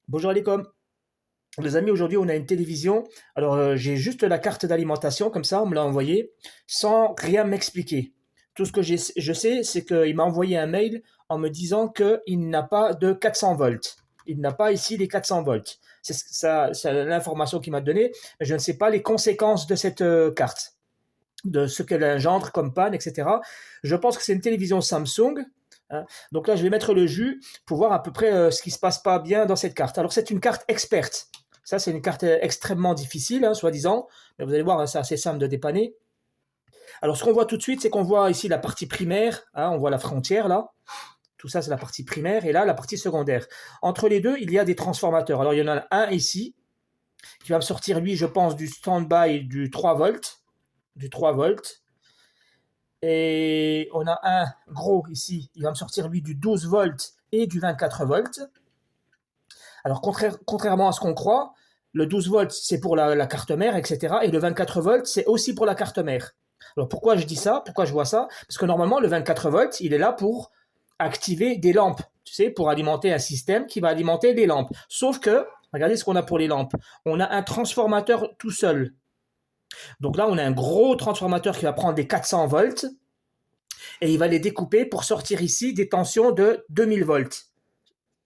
Bonjour Alicom. Les amis, aujourd'hui on a une télévision. Alors j'ai juste la carte d'alimentation, comme ça on me l'a envoyé, sans rien m'expliquer. Tout ce que je sais, c'est qu'il m'a envoyé un mail en me disant qu'il n'a pas de 400 volts. Il n'a pas ici les 400 volts. Ça, c'est l'information qu'il m'a donnée, mais je ne sais pas les conséquences de cette carte, de ce qu'elle engendre comme panne, etc. Je pense que c'est une télévision Samsung, hein. Donc là, je vais mettre le jus pour voir à peu près ce qui se passe pas bien dans cette carte. Alors, c'est une carte experte. Ça, c'est une carte extrêmement difficile, hein, soi-disant. Mais vous allez voir, hein, c'est assez simple de dépanner. Alors, ce qu'on voit tout de suite, c'est qu'on voit ici la partie primaire, hein, on voit la frontière là. Tout ça, c'est la partie primaire. Et là, la partie secondaire. Entre les deux, il y a des transformateurs. Alors, il y en a un ici qui va me sortir, lui, je pense, du stand-by du 3 volts. Du 3 volts. Et on a un gros ici, il va me sortir lui du 12 volts et du 24 volts. Alors contrairement à ce qu'on croit, le 12 volts c'est pour la carte mère, etc. Et le 24 volts c'est aussi pour la carte mère. Alors pourquoi je dis ça? Pourquoi je vois ça? Parce que normalement le 24 volts il est là pour activer des lampes, tu sais, pour alimenter un système qui va alimenter des lampes. Sauf que, regardez ce qu'on a pour les lampes. On a un transformateur tout seul. Donc là on a un gros transformateur qui va prendre des 400 volts et il va les découper pour sortir ici des tensions de 2000 volts.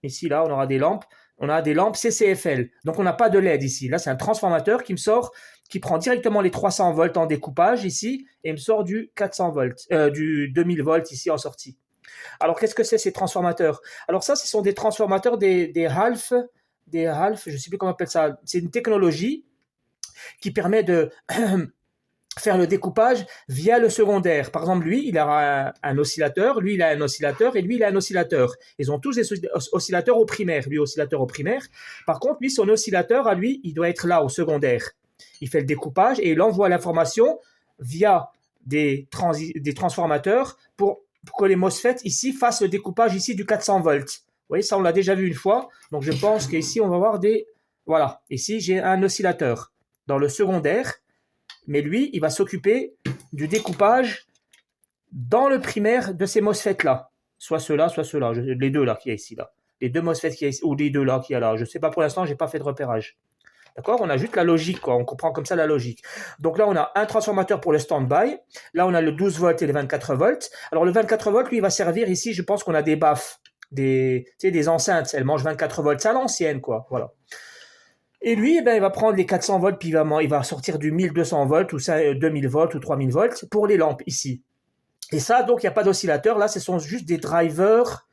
Ici, là, on aura des lampes. On a des lampes CCFL. Donc, on n'a pas de LED ici. Là, c'est un transformateur qui me sort, qui prend directement les 300 volts en découpage ici et me sort du 400 volts, du 2000 volts ici en sortie. Alors, qu'est-ce que c'est ces transformateurs? Alors, ça, ce sont des transformateurs des half, je ne sais plus comment on appelle ça. C'est une technologie qui permet de faire le découpage via le secondaire. Par exemple, lui, il a un oscillateur, lui, il a un oscillateur, et lui, il a un oscillateur. Ils ont tous des oscillateurs au primaire, lui, oscillateur au primaire. Par contre, lui, son oscillateur, à lui, il doit être là, au secondaire. Il fait le découpage et il envoie l'information via des transformateurs pour que les MOSFET, ici, fassent le découpage, ici, du 400 volts. Vous voyez, ça, on l'a déjà vu une fois. Donc, je pense qu'ici, on va voir des... Voilà, ici, j'ai un oscillateur dans le secondaire, mais lui, il va s'occuper du découpage dans le primaire de ces MOSFET-là. Soit ceux-là, soit ceux-là. Les deux là qu'il y a ici. Là. Les deux MOSFET qu'il y a ici, ou les deux là qu'il y a là. Je ne sais pas pour l'instant, je n'ai pas fait de repérage. D'accord? On a juste la logique, quoi. On comprend comme ça la logique. Donc là, on a un transformateur pour le stand-by. Là, on a le 12 volts et le 24 volts. Alors le 24 volts, lui, il va servir ici, je pense qu'on a des baffes, des enceintes. Elles mangent 24 volts. C'est à l'ancienne, quoi. Voilà. Et lui, eh ben, il va prendre les 400 volts, puis il va sortir du 1200 volts, ou 2000 volts, ou 3000 volts, pour les lampes, ici. Et ça, donc, il n'y a pas d'oscillateur. Là, ce sont juste des drivers.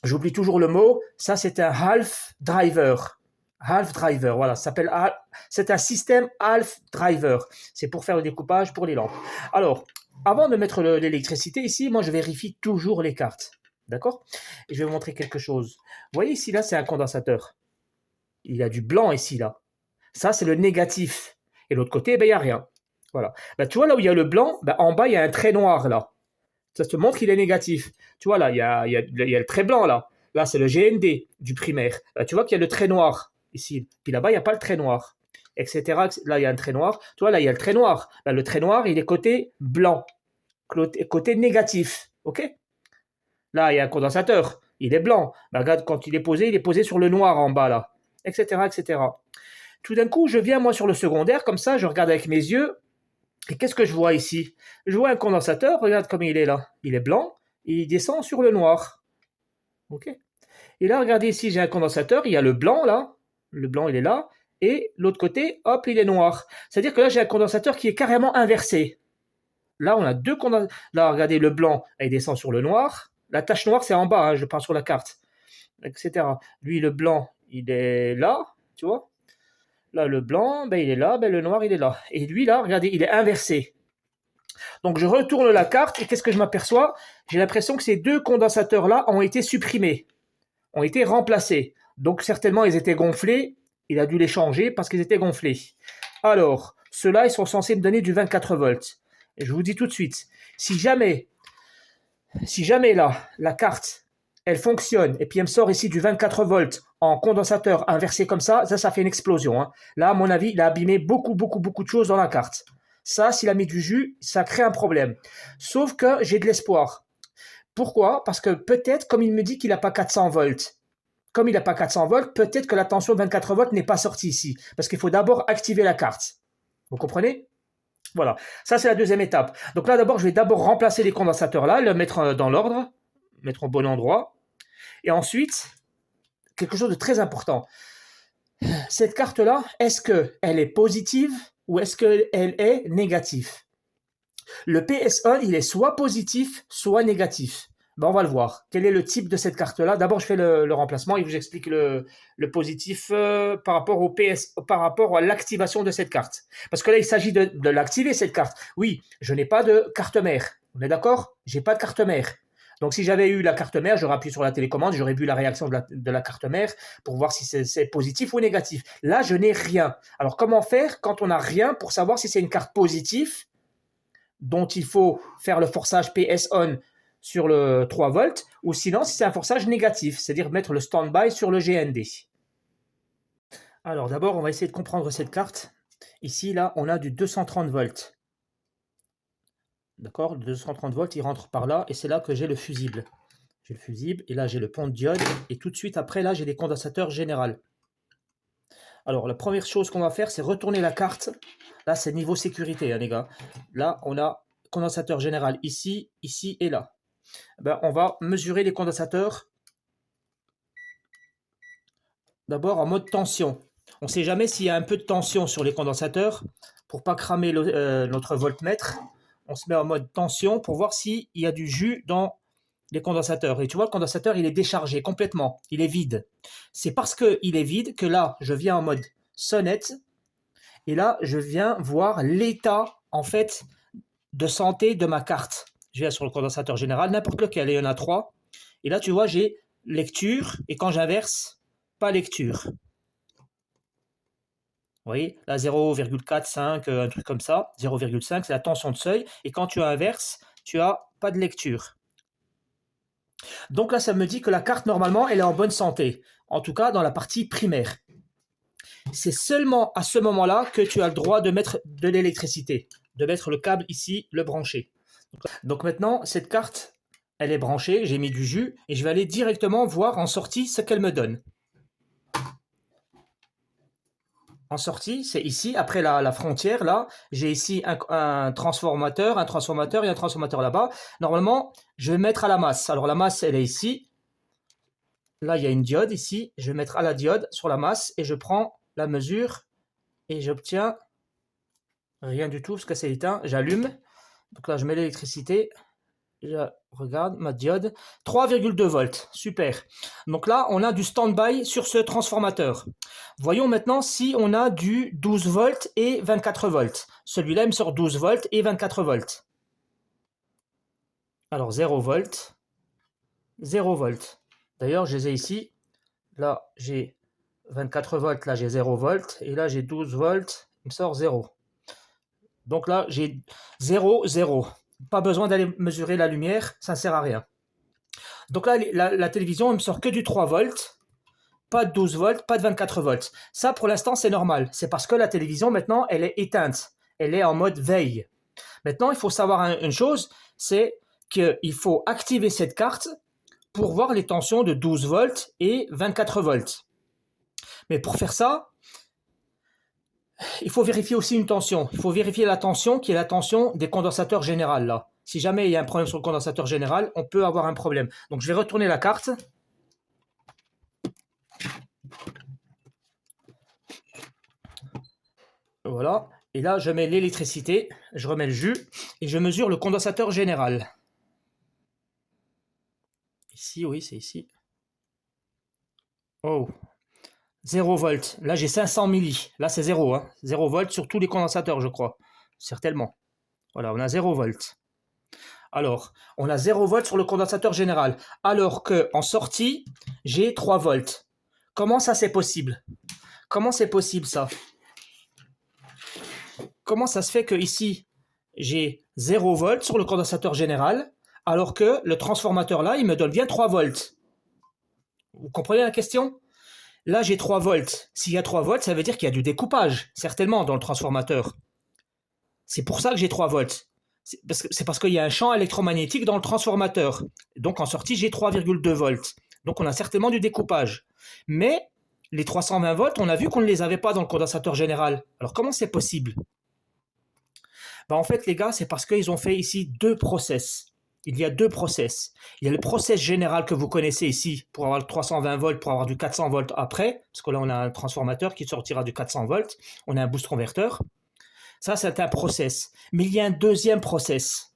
J'oublie toujours le mot. Ça, c'est un half driver. Half driver, voilà. C'est un système half driver. C'est pour faire le découpage pour les lampes. Alors, avant de mettre l'électricité ici, moi, je vérifie toujours les cartes. D'accord? Et je vais vous montrer quelque chose. Vous voyez ici, là, c'est un condensateur. Il y a du blanc ici, là. Ça, c'est le négatif. Et l'autre côté, ben, il n'y a rien. Voilà. Ben, tu vois, là où il y a le blanc, ben, en bas, il y a un trait noir, là. Ça te montre qu'il est négatif. Tu vois, là, il y a le trait blanc, là. Là, c'est le GND du primaire. Là, tu vois qu'il y a le trait noir, ici. Puis là-bas, il n'y a pas le trait noir, etc. Là, il y a un trait noir. Tu vois, là, il y a le trait noir. Là, le trait noir, il est côté blanc. Côté négatif. OK? Là, il y a un condensateur. Il est blanc. Ben, regarde, quand il est posé sur le noir en bas, là. Etc., etc. Tout d'un coup, je viens moi sur le secondaire, comme ça, je regarde avec mes yeux, et qu'est-ce que je vois ici? Je vois un condensateur, regarde comme il est là. Il est blanc, et il descend sur le noir. Ok. Et là, regardez ici, j'ai un condensateur, il y a le blanc là, le blanc il est là, et l'autre côté, hop, il est noir. C'est-à-dire que là, j'ai un condensateur qui est carrément inversé. Là, on a deux condensateurs. Là, regardez, le blanc, il descend sur le noir. La tache noire, c'est en bas, hein, je parle sur la carte, etc. Lui, le blanc, il est là, tu vois. Là, le blanc, ben, il est là, ben, le noir, il est là. Et lui, là, regardez, il est inversé. Donc, je retourne la carte et qu'est-ce que je m'aperçois? J'ai l'impression que ces deux condensateurs-là ont été supprimés, ont été remplacés. Donc, certainement, ils étaient gonflés. Il a dû les changer parce qu'ils étaient gonflés. Alors, ceux-là, ils sont censés me donner du 24 volts. Et je vous dis tout de suite, si jamais là, la carte, elle fonctionne, et puis elle me sort ici du 24 volts en condensateur inversé comme ça fait une explosion, hein. Là, à mon avis, il a abîmé beaucoup, beaucoup, beaucoup de choses dans la carte. Ça, s'il a mis du jus, ça crée un problème. Sauf que j'ai de l'espoir. Pourquoi? Parce que peut-être, comme il me dit qu'il n'a pas 400 volts, Comme il n'a pas 400 volts, peut-être que la tension 24 volts n'est pas sortie ici. Parce qu'il faut d'abord activer la carte. Vous comprenez? Voilà. Ça, c'est la deuxième étape. Donc là, d'abord, je vais d'abord remplacer les condensateurs là, le mettre dans l'ordre, mettre au bon endroit. Et ensuite, quelque chose de très important. Cette carte-là, est-ce qu'elle est positive ou est-ce qu'elle est négative? Le PS1, il est soit positif, soit négatif. Ben, on va le voir. Quel est le type de cette carte-là? D'abord, je fais le remplacement et je vous explique le positif par rapport au PS, par rapport à l'activation de cette carte. Parce que là, il s'agit de l'activer, cette carte. Oui, je n'ai pas de carte mère. On est d'accord? J'ai pas de carte mère. Donc, si j'avais eu la carte mère, j'aurais appuyé sur la télécommande, j'aurais vu la réaction de la carte mère pour voir si c'est positif ou négatif. Là, je n'ai rien. Alors, comment faire quand on n'a rien pour savoir si c'est une carte positive dont il faut faire le forçage PS on sur le 3 volts, ou sinon si c'est un forçage négatif, c'est-à-dire mettre le stand-by sur le GND. Alors d'abord, on va essayer de comprendre cette carte. Ici, là, on a du 230 volts. D'accord, le 230 volts, il rentre par là, et c'est là que j'ai le fusible. J'ai le fusible, et là j'ai le pont de diode, et tout de suite après, là, j'ai des condensateurs généraux. Alors, la première chose qu'on va faire, c'est retourner la carte. Là, c'est niveau sécurité, hein, les gars. Là, on a condensateur général ici, ici et là. Ben, on va mesurer les condensateurs d'abord en mode tension. On ne sait jamais s'il y a un peu de tension sur les condensateurs. Pour ne pas cramer notre voltmètre, on se met en mode tension pour voir s'il y a du jus dans les condensateurs. Et tu vois, le condensateur, il est déchargé complètement. Il est vide. C'est parce qu'il est vide que là, je viens en mode sonnette. Et là, je viens voir l'état, en fait, de santé de ma carte. Je viens sur le condensateur général, n'importe lequel, il y en a 3. Et là, tu vois, j'ai lecture, et quand j'inverse, pas lecture. Vous voyez, là 0,45, un truc comme ça, 0,5, c'est la tension de seuil, et quand tu inverses, tu as pas de lecture. Donc là, ça me dit que la carte, normalement, elle est en bonne santé, en tout cas dans la partie primaire. C'est seulement à ce moment-là que tu as le droit de mettre de l'électricité, de mettre le câble ici, le brancher. Donc maintenant, cette carte, elle est branchée, j'ai mis du jus, et je vais aller directement voir en sortie ce qu'elle me donne. En sortie, c'est ici, après la frontière, là, j'ai ici un transformateur et un transformateur là-bas. Normalement, je vais mettre à la masse. Alors la masse, elle est ici. Là, il y a une diode ici. Je vais mettre à la diode sur la masse et je prends la mesure et j'obtiens rien du tout parce que c'est éteint. J'allume. Donc là, je mets l'électricité. Je regarde ma diode. 3,2 volts. Super. Donc là, on a du stand-by sur ce transformateur. Voyons maintenant si on a du 12 volts et 24 volts. Celui-là, il me sort 12 volts et 24 volts. Alors 0 volts. 0 volts. D'ailleurs, je les ai ici. Là, j'ai 24 volts. Là, j'ai 0 volts. Et là, j'ai 12 volts. Il me sort 0. Donc là, j'ai 0, 0. Pas besoin d'aller mesurer la lumière, ça ne sert à rien. Donc là, la télévision, elle me sort que du 3 volts, pas de 12 volts, pas de 24 volts. Ça, pour l'instant, c'est normal. C'est parce que la télévision, maintenant, elle est éteinte. Elle est en mode veille. Maintenant, il faut savoir une chose, c'est qu'il faut activer cette carte pour voir les tensions de 12 volts et 24 volts. Mais pour faire ça, il faut vérifier aussi une tension. Il faut vérifier la tension qui est la tension des condensateurs généraux là. Si jamais il y a un problème sur le condensateur général, on peut avoir un problème. Donc je vais retourner la carte. Voilà. Et là, je mets l'électricité, je remets le jus et je mesure le condensateur général. Ici, oui, c'est ici. Oh, 0 volts. Là, j'ai 500 milli. Là, c'est 0. Hein. 0 volts sur tous les condensateurs, je crois. Certainement. Voilà, on a 0 volts. Alors, on a 0 volts sur le condensateur général. Alors qu'en sortie, j'ai 3 volts. Comment ça, c'est possible? Comment c'est possible, ça? Comment ça se fait que ici, j'ai 0 volts sur le condensateur général, alors que le transformateur là, il me donne bien 3 volts? Vous comprenez la question? Là, j'ai 3 volts. S'il y a 3 volts, ça veut dire qu'il y a du découpage, certainement, dans le transformateur. C'est pour ça que j'ai 3 volts. C'est parce qu'il y a un champ électromagnétique dans le transformateur. Donc, en sortie, j'ai 3,2 volts. Donc, on a certainement du découpage. Mais les 320 volts, on a vu qu'on ne les avait pas dans le condensateur général. Alors comment c'est possible? Ben, en fait, les gars, c'est parce qu'ils ont fait ici deux process. Il y a deux process. Il y a le process général que vous connaissez ici pour avoir le 320 volts, pour avoir du 400 volts après, parce que là, on a un transformateur qui sortira du 400 volts. On a un boost converteur. Ça, c'est un process. Mais il y a un deuxième process.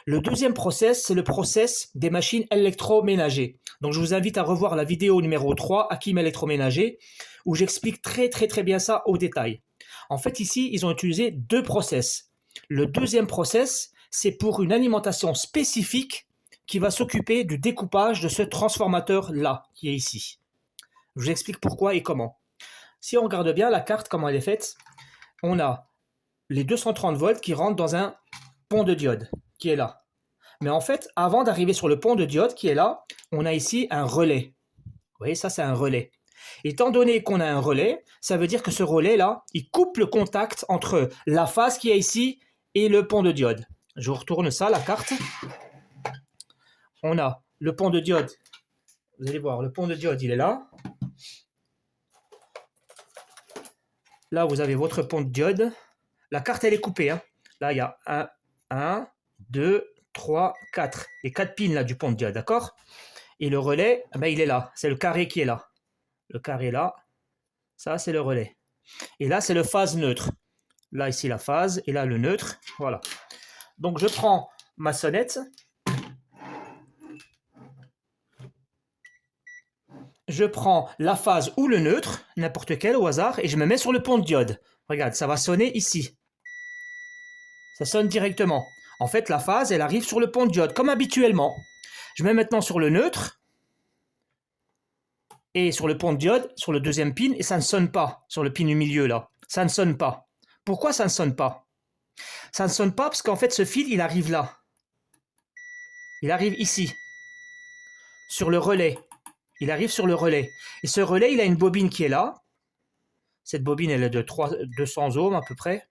Le deuxième process, c'est le process des machines électroménagers. Donc, je vous invite à revoir la vidéo numéro 3, Hakim électroménager, où j'explique très bien ça au détail. En fait, ici, ils ont utilisé deux process. Le deuxième process, c'est pour une alimentation spécifique qui va s'occuper du découpage de ce transformateur-là, qui est ici. Je vous explique pourquoi et comment. Si on regarde bien la carte, comment elle est faite, on a les 230 volts qui rentrent dans un pont de diode, qui est là. Mais en fait, avant d'arriver sur le pont de diode qui est là, on a ici un relais. Vous voyez, ça c'est un relais. Étant donné qu'on a un relais, ça veut dire que ce relais-là, il coupe le contact entre la phase qui est ici et le pont de diode. Je vous retourne ça, la carte. On a le pont de diode. Vous allez voir, le pont de diode, il est là. Là, vous avez votre pont de diode. La carte, elle est coupée. Hein. Là, il y a 1, 2, 3, 4. Les 4 pins là, du pont de diode, d'accord? Et le relais, ben, il est là. C'est le carré qui est là. Le carré là, ça, c'est le relais. Et là, c'est le phase neutre. Là, ici, la phase. Et là, le neutre. Voilà. Donc, je prends ma sonnette. Je prends la phase ou le neutre, n'importe quel au hasard, et je me mets sur le pont de diode. Regarde, ça va sonner ici. Ça sonne directement. En fait, la phase, elle arrive sur le pont de diode, comme habituellement. Je mets maintenant sur le neutre, et sur le pont de diode, sur le deuxième pin, et ça ne sonne pas, sur le pin du milieu, là. Ça ne sonne pas. Pourquoi ça ne sonne pas? Ça ne sonne pas parce qu'en fait, ce fil, il arrive là. Il arrive ici, sur le relais. Il arrive sur le relais. Et ce relais, il a une bobine qui est là. Cette bobine, elle est de 200 ohms à peu près.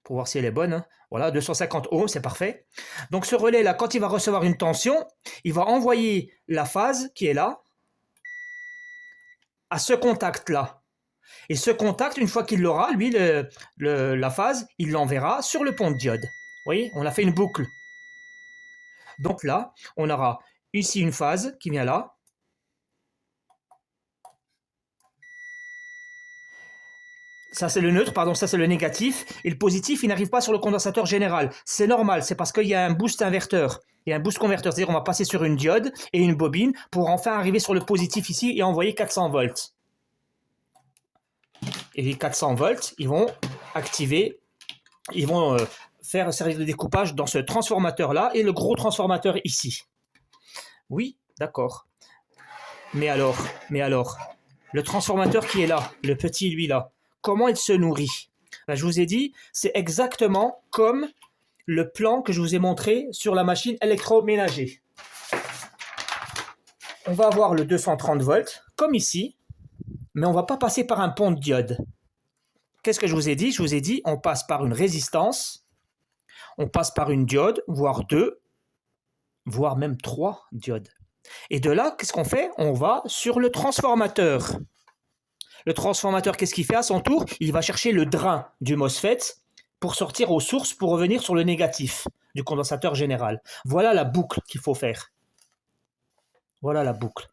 Pour voir si elle est bonne. Hein. Voilà, 250 ohms, c'est parfait. Donc ce relais-là, quand il va recevoir une tension, il va envoyer la phase qui est là à ce contact-là. Et ce contact, une fois qu'il l'aura, lui, la phase, il l'enverra sur le pont de diode. Vous voyez, on a fait une boucle. Donc là, on aura ici une phase qui vient là. Ça c'est le neutre, pardon, ça c'est le négatif. Et le positif, il n'arrive pas sur le condensateur général. C'est normal, c'est parce qu'il y a un boost inverteur. Il y a un boost converteur, c'est-à-dire on va passer sur une diode et une bobine pour enfin arriver sur le positif ici et envoyer 400 volts. Et les 400 volts, ils vont activer, ils vont faire un service de découpage dans ce transformateur-là et le gros transformateur ici. Oui, d'accord. Mais alors, le transformateur qui est là, le petit lui là, comment il se nourrit? Ben, je vous ai dit, c'est exactement comme le plan que je vous ai montré sur la machine électroménager. On va avoir le 230 volts, comme ici, mais on ne va pas passer par un pont de diode. Qu'est-ce que je vous ai dit? Je vous ai dit, on passe par une résistance, on passe par une diode, voire 2, voire même 3 diodes. Et de là, qu'est-ce qu'on fait? On va sur le transformateur. Le transformateur, qu'est-ce qu'il fait à son tour? Il va chercher le drain du MOSFET pour sortir aux sources, pour revenir sur le négatif du condensateur général. Voilà la boucle qu'il faut faire. Voilà la boucle.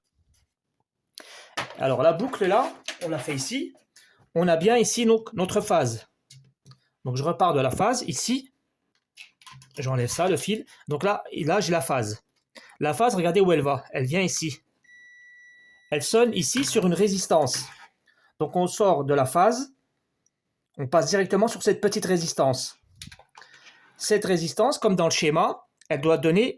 Alors la boucle là, on l'a fait ici. On a bien ici notre phase. Donc je repars de la phase ici. J'enlève ça, le fil. Donc là j'ai la phase. La phase, regardez où elle va. Elle vient ici. Elle sonne ici sur une résistance. Donc on sort de la phase, on passe directement sur cette petite résistance. Cette résistance, comme dans le schéma, elle doit donner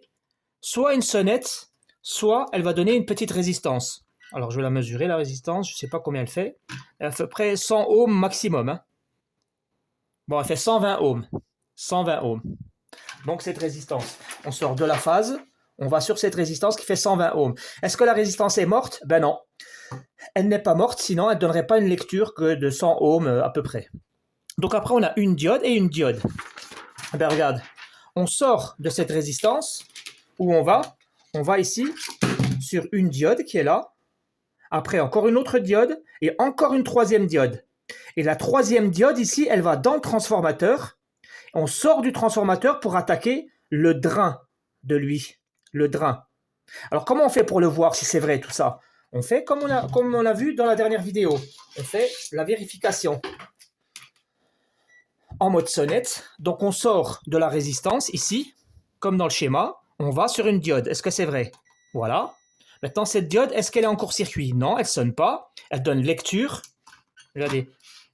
soit une sonnette, soit elle va donner une petite résistance. Alors je vais la mesurer, la résistance, je ne sais pas combien elle fait. Elle fait à peu près 100 ohms maximum. Hein. Bon, elle fait 120 ohms. 120 ohms. Donc cette résistance, on sort de la phase, on va sur cette résistance qui fait 120 ohms. Est-ce que la résistance est morte? Ben non. Elle n'est pas morte, sinon elle ne donnerait pas une lecture que de 100 ohms à peu près. Donc après, on a une diode et une diode. Ben regarde, on sort de cette résistance, où on va ici sur une diode qui est là, Après, encore une autre diode et encore une troisième diode. Et la troisième diode ici, elle va dans le transformateur. On sort du transformateur pour attaquer le drain de lui, le drain. Alors, comment on fait pour le voir si c'est vrai tout ça? On fait comme on a vu dans la dernière vidéo. On fait la vérification en mode sonnette. Donc, on sort de la résistance ici, comme dans le schéma. On va sur une diode. Est-ce que c'est vrai? Voilà. Maintenant, cette diode, est-ce qu'elle est en court-circuit? Non, elle ne sonne pas. Elle donne lecture. Regardez,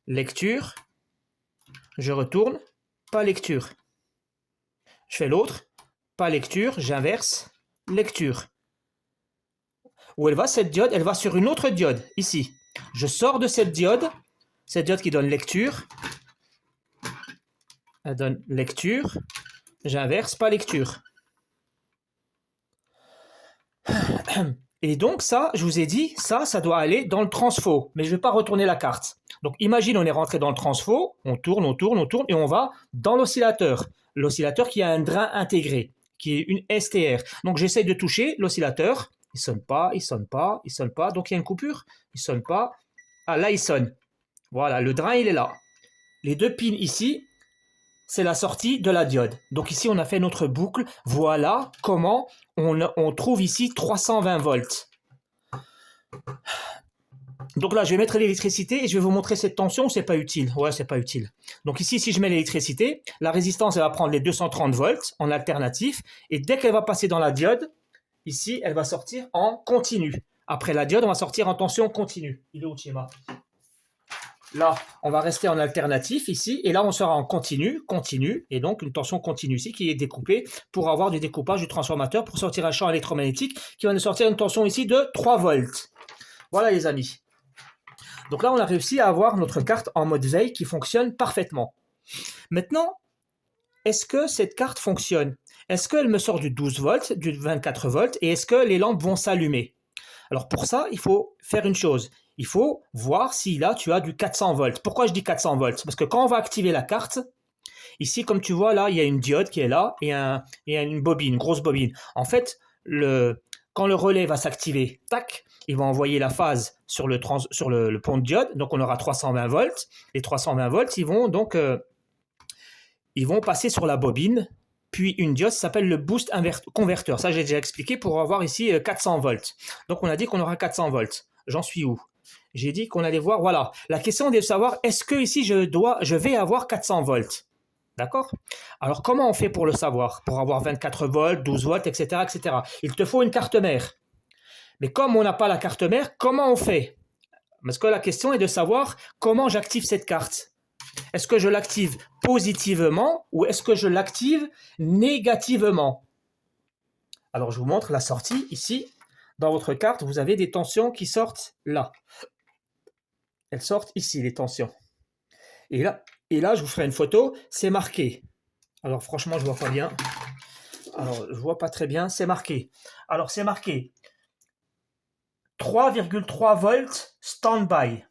lecture. Je retourne, pas lecture. Je fais l'autre, pas lecture, j'inverse, lecture. Où elle va cette diode? Elle va sur une autre diode, ici. Je sors de cette diode qui donne lecture. Elle donne lecture, j'inverse, pas lecture. Et donc ça, je vous ai dit, ça doit aller dans le transfo, mais je ne vais pas retourner la carte. Donc imagine, on est rentré dans le transfo, on tourne, et on va dans l'oscillateur. L'oscillateur qui a un drain intégré, qui est une STR. Donc j'essaie de toucher l'oscillateur, il ne sonne pas, il ne sonne pas, il ne sonne pas, donc il y a une coupure, il ne sonne pas. Ah là, il sonne. Voilà, le drain, il est là. Les deux pins ici, c'est la sortie de la diode. Donc ici, on a fait notre boucle. Voilà comment on trouve ici 320 volts. Donc là, je vais mettre l'électricité et je vais vous montrer cette tension. C'est pas utile. Ouais, c'est pas utile. Donc ici, si je mets l'électricité, la résistance, elle va prendre les 230 volts en alternatif. Et dès qu'elle va passer dans la diode, ici, elle va sortir en continu. Après la diode, on va sortir en tension continue. Il est où, Tchema? Là, on va rester en alternatif ici, et là, on sera en continu, et donc une tension continue ici qui est découpée pour avoir du découpage du transformateur pour sortir un champ électromagnétique qui va nous sortir une tension ici de 3 volts. Voilà les amis. Donc là, on a réussi à avoir notre carte en mode veille qui fonctionne parfaitement. Maintenant, est-ce que cette carte fonctionne? Est-ce qu'elle me sort du 12 volts, du 24 volts, et est-ce que les lampes vont s'allumer? Alors pour ça, il faut faire une chose. Il faut voir si là, tu as du 400 volts. Pourquoi je dis 400 volts? Parce que quand on va activer la carte, ici, comme tu vois, là, il y a une diode qui est là et une bobine, une grosse bobine. En fait, quand le relais va s'activer, tac, il va envoyer la phase sur le pont de diode. Donc, on aura 320 volts. Les 320 volts, ils vont passer sur la bobine. Puis une diode s'appelle le boost converteur. Ça, j'ai déjà expliqué pour avoir ici 400 volts. Donc, on a dit qu'on aura 400 volts. J'en suis où? J'ai dit qu'on allait voir, voilà. La question est de savoir, est-ce que ici, je vais avoir 400 volts? D'accord? Alors, comment on fait pour le savoir? Pour avoir 24 volts, 12 volts, etc., etc. Il te faut une carte mère. Mais comme on n'a pas la carte mère, comment on fait? Parce que la question est de savoir comment j'active cette carte. Est-ce que je l'active positivement ou est-ce que je l'active négativement? Alors, je vous montre la sortie ici. Dans votre carte, vous avez des tensions qui sortent là. Elles sortent ici, les tensions. Et là, je vous ferai une photo. C'est marqué. Alors, franchement, je ne vois pas bien. Alors, je ne vois pas très bien. C'est marqué. Alors, c'est marqué 3,3 volts standby.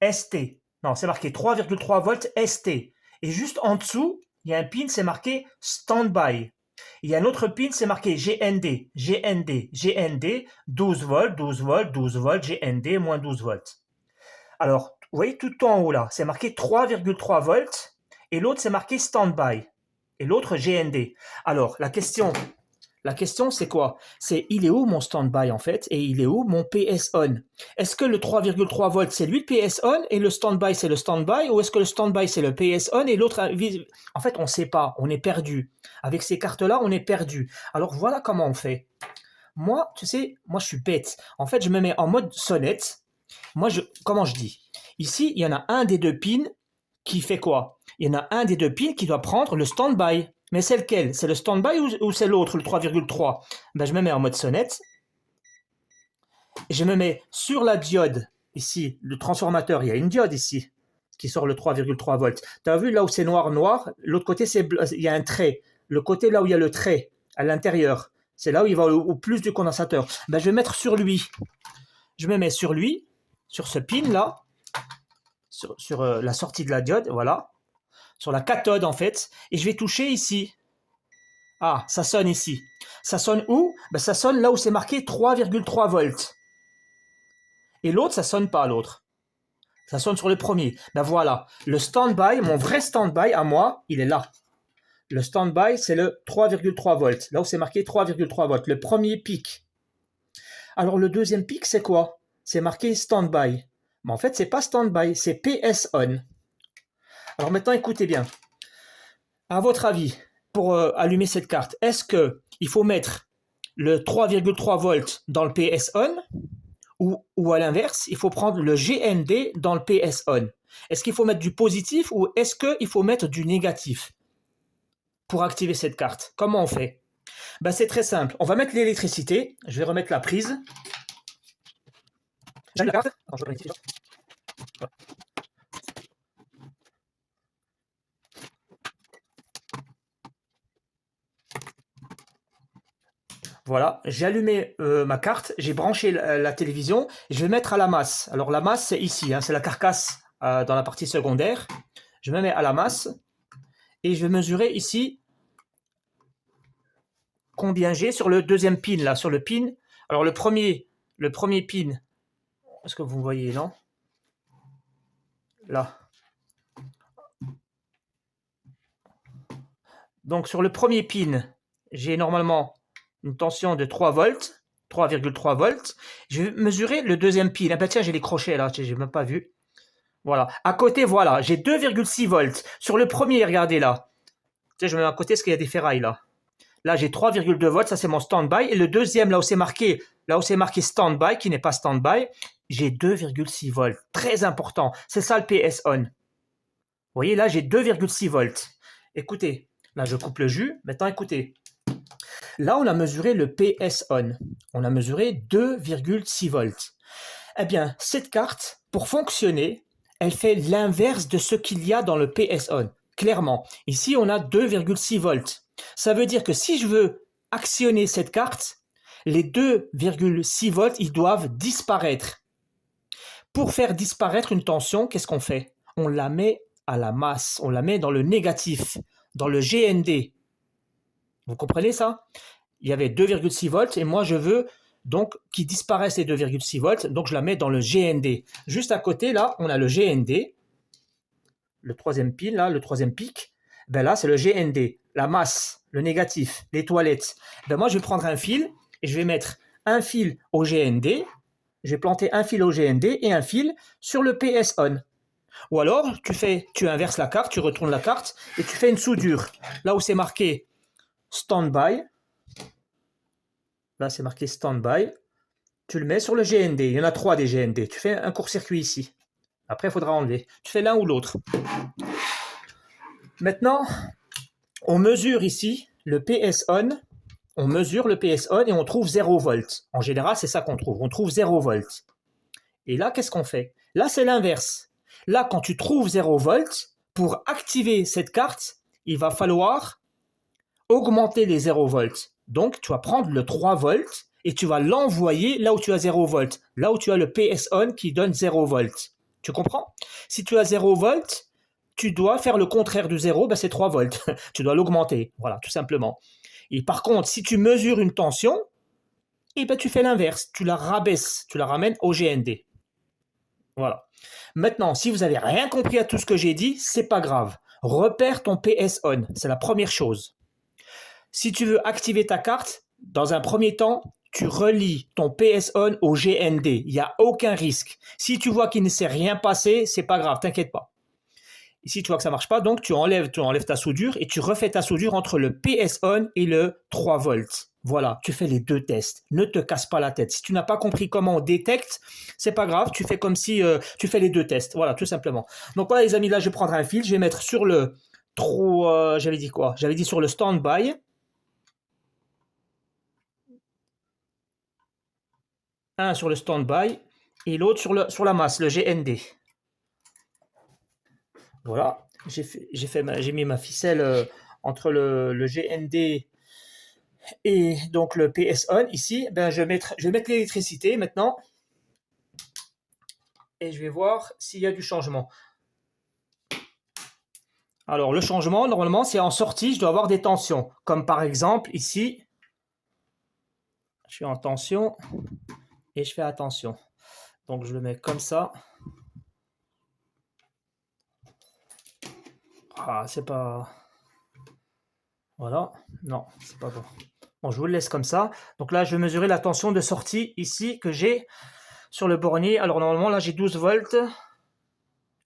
ST. Non, c'est marqué 3,3 volts ST. Et juste en dessous, il y a un pin, c'est marqué standby. Il y a un autre pin, c'est marqué GND, GND, GND, 12 volts, 12 volts, 12 volts, GND, moins 12 volts. Alors, vous voyez tout en haut là, c'est marqué 3,3 volts et l'autre c'est marqué standby et l'autre GND. Alors, la question c'est quoi? C'est il est où mon standby en fait et il est où mon PS on? Est-ce que le 3,3 volts c'est lui le PS on et le standby c'est le standby ou est-ce que le standby c'est le PS on et l'autre... En fait, on ne sait pas, on est perdu. Avec ces cartes-là, on est perdu. Alors voilà comment on fait. Moi, tu sais, moi je suis bête. En fait, je me mets en mode sonnette. Moi, comment je dis? Ici, il y en a un des deux pins qui fait quoi? Il y en a un des deux pins qui doit prendre le standby. Mais c'est lequel? C'est le standby ou c'est l'autre, le 3,3? Ben, je me mets en mode sonnette. Et je me mets sur la diode, ici, le transformateur, il y a une diode ici, qui sort le 3,3 volts. Tu as vu là où c'est noir, l'autre côté, il y a un trait. Le côté là où il y a le trait, à l'intérieur, c'est là où il va au plus du condensateur. Ben, je vais mettre sur lui. Je me mets sur lui, sur ce pin là, sur la sortie de la diode, voilà, sur la cathode en fait, et je vais toucher ici. Ah, ça sonne ici. Ça sonne où? Ben, ça sonne là où c'est marqué 3,3 volts. et l'autre, ça sonne pas, l'autre. Ça sonne sur le premier. Ben voilà, le stand-by, mon vrai stand-by à moi, il est là. Le stand-by, c'est le 3,3 volts. Là où c'est marqué 3,3 volts, le premier pic. Alors le deuxième pic, c'est quoi? C'est marqué stand-by. Mais en fait, c'est pas stand-by, c'est PS on. Alors maintenant, écoutez bien. À votre avis, pour allumer cette carte, est-ce qu'il faut mettre le 3,3 volts dans le PS on ou à l'inverse, il faut prendre le GND dans le PS on? Est-ce qu'il faut mettre du positif ou est-ce qu'il faut mettre du négatif pour activer cette carte? Comment on fait? Ben, c'est très simple. On va mettre l'électricité. Je vais remettre la prise. J'allume la carte. Attends, je vais ici, voilà. Voilà, j'ai allumé ma carte, j'ai branché la télévision, et je vais mettre à la masse. Alors la masse, c'est ici, hein, c'est la carcasse dans la partie secondaire. Je me mets à la masse et je vais mesurer ici combien j'ai sur le deuxième pin, là, sur le pin. Alors le premier pin, est-ce que vous voyez, non? Là. Donc sur le premier pin, j'ai normalement une tension de 3 volts, 3,3 volts. Je vais mesurer le deuxième pin. Ah ben tiens, j'ai les crochets là, j'ai même pas vu. Voilà. À côté, voilà, j'ai 2,6 volts. Sur le premier, regardez là. Tu sais, je me mets à côté parce qu'il y a des ferrailles là. Là, j'ai 3,2 volts, ça c'est mon stand-by. Et le deuxième, là où c'est marqué stand-by, qui n'est pas stand-by, j'ai 2,6 volts. Très important. C'est ça le PS on. Vous voyez, là, j'ai 2,6 volts. Écoutez, là, je coupe le jus. Maintenant, écoutez. Là, on a mesuré le PS on. On a mesuré 2,6 volts. Eh bien, cette carte, pour fonctionner, elle fait l'inverse de ce qu'il y a dans le PS on. Clairement, ici, on a 2,6 volts. Ça veut dire que si je veux actionner cette carte, les 2,6 volts, ils doivent disparaître. Pour faire disparaître une tension, qu'est-ce qu'on fait? On la met à la masse, on la met dans le négatif, dans le GND. Vous comprenez ça? Il y avait 2,6 volts et moi je veux donc qu'ils disparaissent les 2,6 volts, donc je la mets dans le GND. Juste à côté, là, on a le GND, le troisième pin, là, le troisième pic. Ben là, c'est le GND, la masse, le négatif, les toilettes. Ben moi, je vais prendre un fil et je vais mettre un fil au GND. Je vais planter un fil au GND et un fil sur le PS on. Ou alors, tu inverses la carte, tu retournes la carte et tu fais une soudure. Là où c'est marqué stand-by, là c'est marqué stand-by, tu le mets sur le GND. Il y en a 3 des GND. Tu fais un court-circuit ici. Après, il faudra enlever. Tu fais l'un ou l'autre. Maintenant, on mesure ici le PS on. On mesure le PS on et on trouve 0 volts. En général, c'est ça qu'on trouve. On trouve 0 volts. Et là, qu'est-ce qu'on fait? Là, c'est l'inverse. Là, quand tu trouves 0 volts, pour activer cette carte, il va falloir augmenter les 0 volts. Donc, tu vas prendre le 3 volts et tu vas l'envoyer là où tu as 0 volts. Là où tu as le PS on qui donne 0 volts. Tu comprends? Si tu as 0 volts, tu dois faire le contraire du 0, ben c'est 3 volts. Tu dois l'augmenter. Voilà, tout simplement. Et par contre, si tu mesures une tension, eh ben tu fais l'inverse. Tu la rabaisses. Tu la ramènes au GND. Voilà. Maintenant, si vous n'avez rien compris à tout ce que j'ai dit, c'est pas grave. Repère ton PS on. C'est la première chose. Si tu veux activer ta carte, dans un premier temps, tu relis ton PS on au GND. Il n'y a aucun risque. Si tu vois qu'il ne s'est rien passé, c'est pas grave, t'inquiète pas. Et si tu vois que ça marche pas, donc tu enlèves ta soudure et tu refais ta soudure entre le PS on et le 3 volts. Voilà, tu fais les deux tests. Ne te casse pas la tête. Si tu n'as pas compris comment on détecte, c'est pas grave. Tu fais comme si tu fais les deux tests. Voilà, tout simplement. Donc voilà, les amis, là, je vais prendre un fil. Je vais mettre sur le j'avais dit quoi? J'avais dit sur le stand-by. Un sur le stand-by et l'autre sur la masse, le GND. Voilà, j'ai mis ma ficelle entre le GND et donc le PS on ici. Ben je vais mettre l'électricité maintenant et je vais voir s'il y a du changement. Alors le changement, normalement, c'est en sortie, je dois avoir des tensions. Comme par exemple ici, je suis en tension et je fais attention. Donc je le mets comme ça. Ah, c'est pas... Voilà. Non, c'est pas bon. Bon, je vous le laisse comme ça. Donc là, je vais mesurer la tension de sortie ici que j'ai sur le bornier. Alors normalement, là, j'ai 12 volts.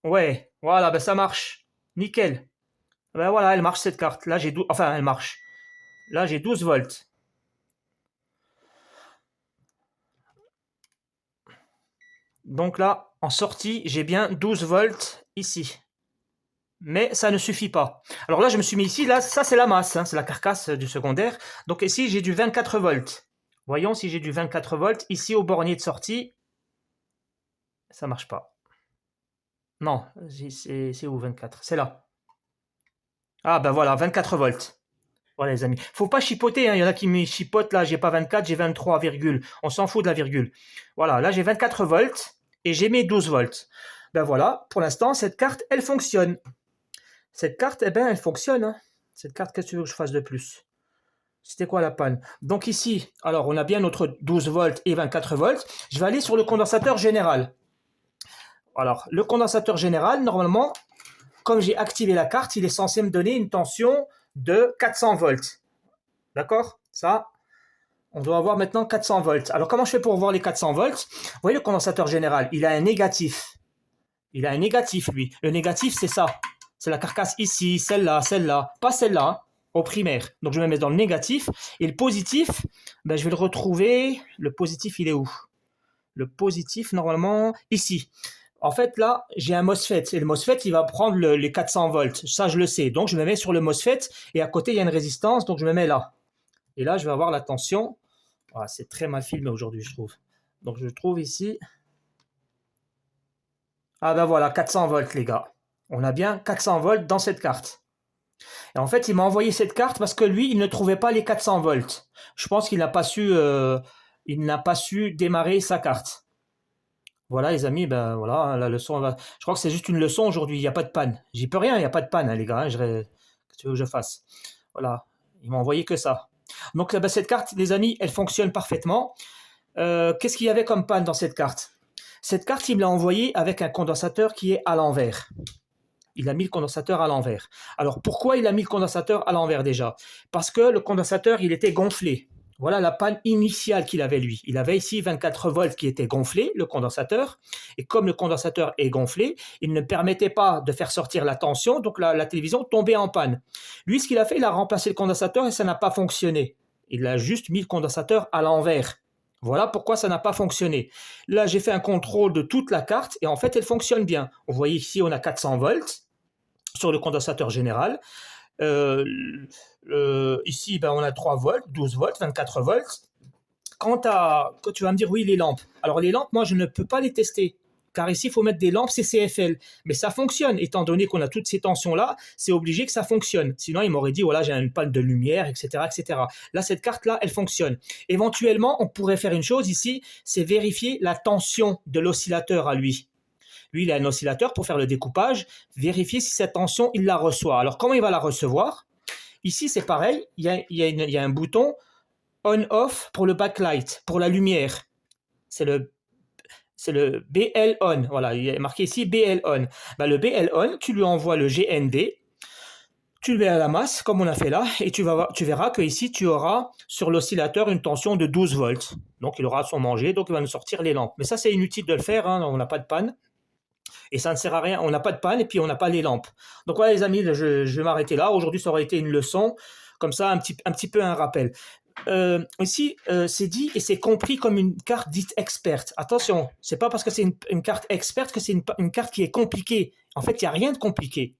Ouais, voilà, ben ça marche. Nickel. Ben voilà, elle marche cette carte. Là, j'ai 12... Enfin, elle marche. Là, j'ai 12 volts. Donc là, en sortie, j'ai bien 12 volts ici. Mais ça ne suffit pas. Alors là, je me suis mis ici, là, ça c'est la masse, hein, c'est la carcasse du secondaire. Donc ici, j'ai du 24 volts. Voyons si j'ai du 24 volts. Ici, au bornier de sortie, ça marche pas. Non, c'est où 24? C'est là. Ah ben voilà, 24 volts. Voilà les amis. Faut pas chipoter, hein. Il y en a qui me chipotent, là, j'ai pas 24, j'ai 23, virgule. On s'en fout de la virgule. Voilà, là j'ai 24 volts et j'ai mes 12 volts. Ben voilà, pour l'instant, cette carte, elle fonctionne. Cette carte, eh ben, elle fonctionne, hein. Cette carte, qu'est-ce que tu veux que je fasse de plus? C'était quoi la panne? Donc ici, alors on a bien notre 12 volts et 24 volts. Je vais aller sur le condensateur général. Alors, le condensateur général, normalement, comme j'ai activé la carte, il est censé me donner une tension de 400 volts. D'accord? Ça, on doit avoir maintenant 400 volts. Alors, comment je fais pour voir les 400 volts? Vous voyez, le condensateur général, il a un négatif. Il a un négatif, lui. Le négatif, c'est ça. C'est la carcasse ici, celle-là. Pas celle-là, hein, au primaire. Donc, je vais me mettre dans le négatif. Et le positif, ben, je vais le retrouver. Le positif, il est où? Le positif, normalement, ici. En fait, là, j'ai un MOSFET. Et le MOSFET, il va prendre les 400 volts. Ça, je le sais. Donc, je me mets sur le MOSFET. Et à côté, il y a une résistance. Donc, je me mets là. Et là, je vais avoir la tension. Ah, c'est très mal filmé aujourd'hui, je trouve. Donc, je trouve ici. Ah ben voilà, 400 volts, les gars. On a bien 400 volts dans cette carte. Et en fait, il m'a envoyé cette carte parce que lui, il ne trouvait pas les 400 volts. Je pense qu'il n'a pas su démarrer sa carte. Voilà, les amis, ben voilà, la leçon. Je crois que c'est juste une leçon aujourd'hui. Il n'y a pas de panne. J'y peux rien, il n'y a pas de panne, hein, les gars. Qu'est-ce que tu veux que je fasse? Voilà, il m'a envoyé que ça. Donc, ben, cette carte, les amis, elle fonctionne parfaitement. Qu'est-ce qu'il y avait comme panne dans cette carte? Cette carte, il me l'a envoyée avec un condensateur qui est à l'envers. Il a mis le condensateur à l'envers. Alors, pourquoi il a mis le condensateur à l'envers déjà? Parce que le condensateur, il était gonflé. Voilà la panne initiale qu'il avait lui. Il avait ici 24 volts qui étaient gonflés, le condensateur. Et comme le condensateur est gonflé, il ne permettait pas de faire sortir la tension, donc la télévision tombait en panne. Lui, ce qu'il a fait, il a remplacé le condensateur et ça n'a pas fonctionné. Il a juste mis le condensateur à l'envers. Voilà pourquoi ça n'a pas fonctionné. Là, j'ai fait un contrôle de toute la carte et en fait, elle fonctionne bien. Vous voyez ici, on a 400 volts sur le condensateur général. Ici, ben, on a 3 volts, 12 volts, 24 volts. Quand tu vas me dire, oui, les lampes. Alors, les lampes, moi, je ne peux pas les tester. Car ici, il faut mettre des lampes CCFL. Mais ça fonctionne. Étant donné qu'on a toutes ces tensions-là, c'est obligé que ça fonctionne. Sinon, il m'aurait dit, voilà, j'ai une panne de lumière, etc., etc. Là, cette carte-là, elle fonctionne. Éventuellement, on pourrait faire une chose ici, c'est vérifier la tension de l'oscillateur à lui. Lui, il a un oscillateur pour faire le découpage, vérifier si cette tension, il la reçoit. Alors, comment il va la recevoir? Ici, c'est pareil, il y a un bouton on-off pour le backlight, pour la lumière. C'est le BL on. Voilà, il est marqué ici BL on. Ben, le BL on, tu lui envoies le GND, tu le mets à la masse, comme on a fait là, et tu verras que ici, tu auras sur l'oscillateur une tension de 12 volts. Donc, il aura son manger, donc il va nous sortir les lampes. Mais ça, c'est inutile de le faire, hein, on n'a pas de panne. Et ça ne sert à rien, on n'a pas de panne et puis on n'a pas les lampes. Donc voilà les amis, je vais m'arrêter là. Aujourd'hui, ça aurait été une leçon, comme ça, un petit peu un rappel. Ici, c'est dit et c'est compris comme une carte dite experte. Attention, c'est pas parce que c'est une carte experte que c'est une carte qui est compliquée. En fait, il n'y a rien de compliqué.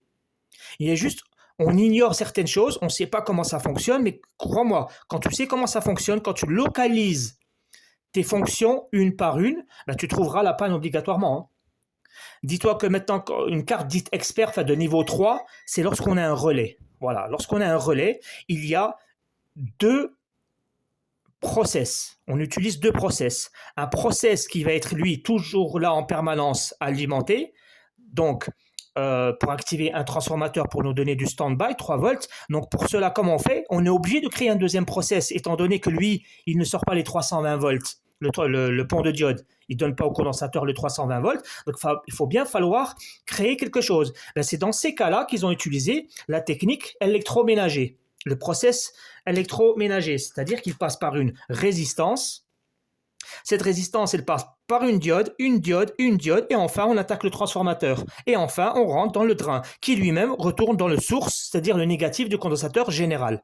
Il est juste, on ignore certaines choses, on ne sait pas comment ça fonctionne, mais crois-moi, quand tu sais comment ça fonctionne, quand tu localises tes fonctions une par une, ben, tu trouveras la panne obligatoirement, hein. Dis-toi que maintenant, une carte dite expert, enfin de niveau 3, c'est lorsqu'on a un relais. Voilà, lorsqu'on a un relais, il y a deux process. On utilise deux process. Un process qui va être, lui, toujours là en permanence alimenté. Donc, pour activer un transformateur pour nous donner du stand-by, 3 volts. Donc, pour cela, comment on fait? On est obligé de créer un deuxième process, étant donné que lui, il ne sort pas les 320 volts. le pont de diode. Il ne donne pas au condensateur le 320 volts. Donc, il faut bien falloir créer quelque chose. Ben, c'est dans ces cas-là qu'ils ont utilisé la technique électroménager, le process électroménager, c'est-à-dire qu'il passe par une résistance. Cette résistance, elle passe par une diode, et enfin, on attaque le transformateur. Et enfin, on rentre dans le drain, qui lui-même retourne dans le source, c'est-à-dire le négatif du condensateur général.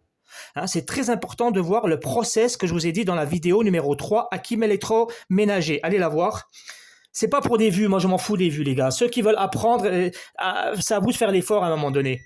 Hein, c'est très important de voir le process que je vous ai dit dans la vidéo numéro 3, Hakim électroménager. Allez la voir. C'est pas pour des vues, moi je m'en fous des vues les gars. Ceux qui veulent apprendre, c'est à vous de faire l'effort à un moment donné.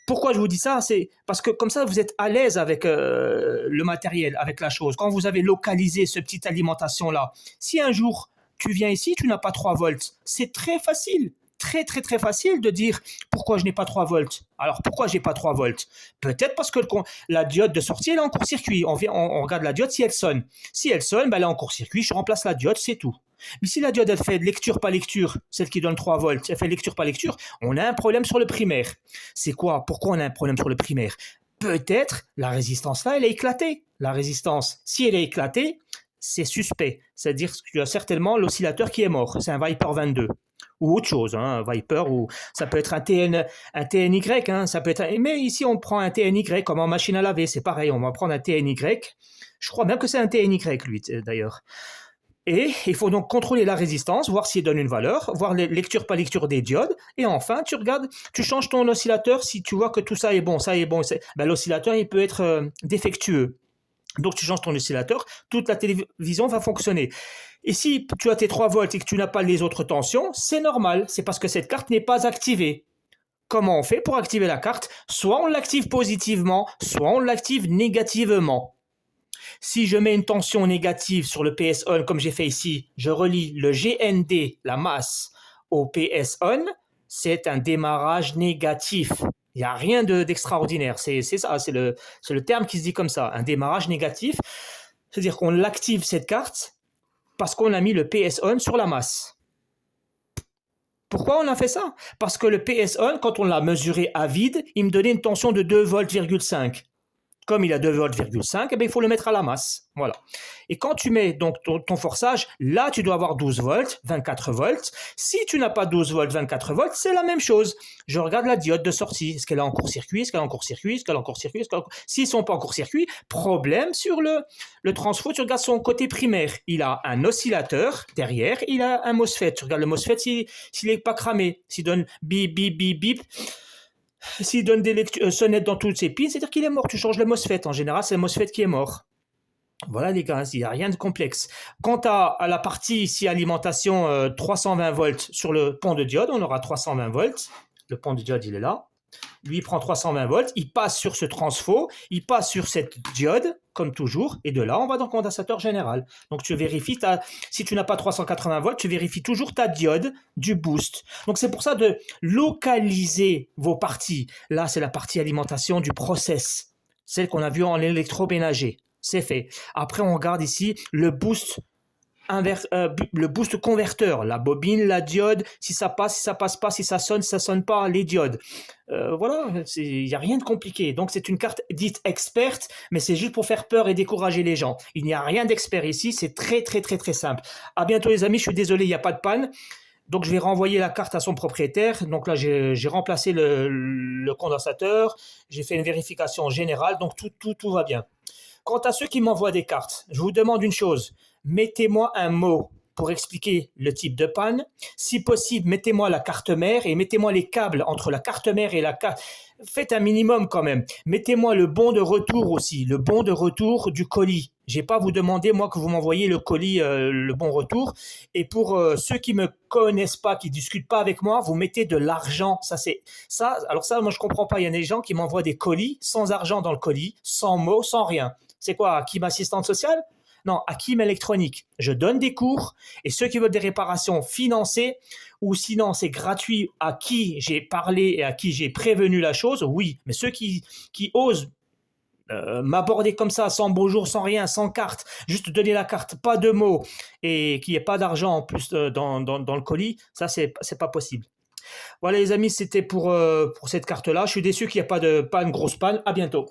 Pourquoi je vous dis ça? C'est parce que comme ça, vous êtes à l'aise avec le matériel, avec la chose. Quand vous avez localisé ce petite alimentation-là, si un jour tu viens ici, tu n'as pas 3 volts, c'est très facile. Très, très, très facile de dire pourquoi je n'ai pas 3 volts. Alors, pourquoi je n'ai pas 3 volts? Peut-être parce que la diode de sortie, elle est en court-circuit. On regarde la diode si elle sonne. Si elle sonne, ben, elle est en court-circuit, je remplace la diode, c'est tout. Mais si la diode, elle fait lecture pas lecture, celle qui donne 3 volts, elle fait lecture pas lecture, on a un problème sur le primaire. C'est quoi? Pourquoi on a un problème sur le primaire? Peut-être la résistance là, elle est éclatée. La résistance, si elle est éclatée, c'est suspect. C'est-à-dire qu'il y a certainement l'oscillateur qui est mort. C'est un Viper 22. Ou autre chose, hein, un Viper, ou ça peut être un TNY, hein, ça peut être mais ici on prend un TNY comme en machine à laver, c'est pareil, on va prendre un TNY, je crois même que c'est un TNY lui d'ailleurs. Et il faut donc contrôler la résistance, voir s'il donne une valeur, voir les lecture pas lecture des diodes, et enfin tu regardes, tu changes ton oscillateur si tu vois que tout ça est bon, ben, l'oscillateur il peut être défectueux. Donc tu changes ton oscillateur, toute la télévision va fonctionner. Et si tu as tes 3 volts et que tu n'as pas les autres tensions, c'est normal, c'est parce que cette carte n'est pas activée. Comment on fait pour activer la carte? Soit on l'active positivement, soit on l'active négativement. Si je mets une tension négative sur le PS on comme j'ai fait ici, je relie le GND, la masse, au PS on, c'est un démarrage négatif. Il n'y a rien d'extraordinaire, c'est ça, c'est le terme qui se dit comme ça, un démarrage négatif. C'est-à-dire qu'on l'active cette carte parce qu'on a mis le PS on sur la masse. Pourquoi on a fait ça? Parce que le PS on, quand on l'a mesuré à vide, il me donnait une tension de 2,5 volts. Comme il a 2,5 volts, eh bien, il faut le mettre à la masse. Voilà. Et quand tu mets donc ton forçage, là, tu dois avoir 12 volts, 24 volts. Si tu n'as pas 12 volts, 24 volts, c'est la même chose. Je regarde la diode de sortie. Est-ce qu'elle est en court-circuit? Est-ce qu'elle est en court-circuit? Est-ce qu'elle est en court-circuit? S'ils ne sont pas en court-circuit, problème sur le transfo. Tu regardes son côté primaire. Il a un oscillateur derrière. Il a un MOSFET. Tu regardes le MOSFET s'il n'est pas cramé. S'il donne bip, bip, bip, bip. S'il donne des sonnettes dans toutes ses pins, c'est-à-dire qu'il est mort. Tu changes le MOSFET. En général, c'est le MOSFET qui est mort. Voilà les gars, il n'y a rien de complexe. Quant à la partie ici alimentation 320 volts sur le pont de diode, on aura 320 volts. Le pont de diode, il est là. Lui, il prend 320 volts, il passe sur ce transfo, il passe sur cette diode, comme toujours, et de là, on va dans le condensateur général. Donc, tu vérifies, si tu n'as pas 380 volts, tu vérifies toujours ta diode du boost. Donc, c'est pour ça de localiser vos parties. Là, c'est la partie alimentation du process, celle qu'on a vue en électroménager. C'est fait. Après, on regarde ici le boost converteur, la bobine, la diode, si ça passe pas, si ça sonne pas, les diodes. Voilà, il n'y a rien de compliqué. Donc c'est une carte dite experte, mais c'est juste pour faire peur et décourager les gens. Il n'y a rien d'expert ici, c'est très très très très simple. À bientôt les amis, je suis désolé, il n'y a pas de panne. Donc je vais renvoyer la carte à son propriétaire. Donc là j'ai remplacé le condensateur, j'ai fait une vérification générale, donc tout va bien. Quant à ceux qui m'envoient des cartes, je vous demande une chose, mettez-moi un mot pour expliquer le type de panne. Si possible, mettez-moi la carte mère et mettez-moi les câbles entre la carte mère et la carte. Faites un minimum quand même. Mettez-moi le bon de retour aussi, le bon de retour du colis. Je n'ai pas à vous demander, moi, que vous m'envoyez le colis, le bon retour. Et pour ceux qui ne me connaissent pas, qui ne discutent pas avec moi, vous mettez de l'argent. Alors ça, moi, je ne comprends pas. Il y a des gens qui m'envoient des colis sans argent dans le colis, sans mots, sans rien. C'est quoi, Hakim assistante sociale? Non, Hakim électronique. Je donne des cours et ceux qui veulent des réparations financées ou sinon c'est gratuit à qui j'ai parlé et à qui j'ai prévenu la chose, oui. Mais ceux qui osent m'aborder comme ça, sans bonjour, sans rien, sans carte, juste donner la carte, pas de mots et qu'il n'y ait pas d'argent en plus dans le colis, ça c'est pas possible. Voilà les amis, c'était pour cette carte-là. Je suis déçu qu'il n'y ait pas une grosse panne. À bientôt.